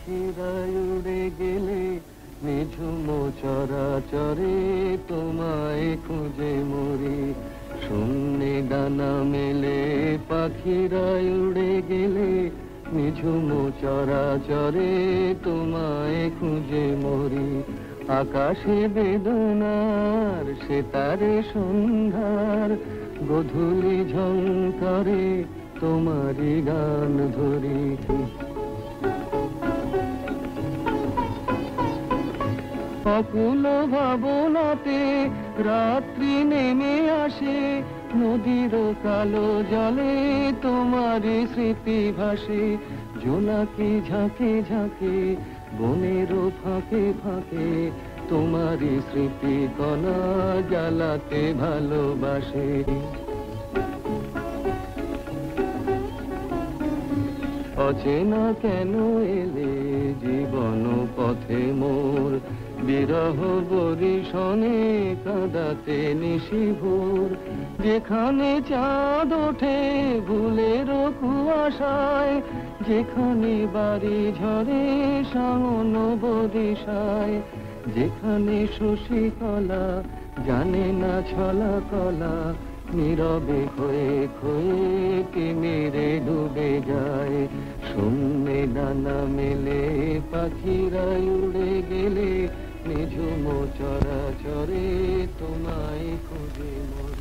পাখিরা উড়ে গেলে নিঝুম চরাচরে তোমায় খুঁজে মরি। শূন্যে ডানা মেলে পাখিরা উড়ে গেলে নিঝুম চরাচরে তোমায় খুঁজে মরি। আকাশে বেদনার সেতারে সন্ধ্যার গধূলি ঝংকারে তোমারই গান ধরি। অকুল ভাবনাতে রাত্রি নেমে আসে, নদীর কালো জলে তোমারই স্মৃতি ভাসে। জোনাকি ঝাঁকে ঝাঁকে বনের ফাঁকে ফাঁকে তোমারই স্মৃতি কণা জ্বালাতে ভালোবাসে। অচেনা কেন এলে জীবন পথে মোর, বিরহ বরিশনে কাঁদাতে নিশিভোর। যেখানে চাঁদ ওঠে ভুলের কুয়াশায়, যেখানে বাড়ি ঝরে শাওন বরিশায়, যেখানে শশীকলা জানে না ছলা কলা, নীরবে হয়ে হয়ে তিমিরে ডুবে যায়। শূন্যে ডানা মেলে পাখিরা উড়ে গেলে নিঝুম চরাচরে তোমায় খুঁজে মরি।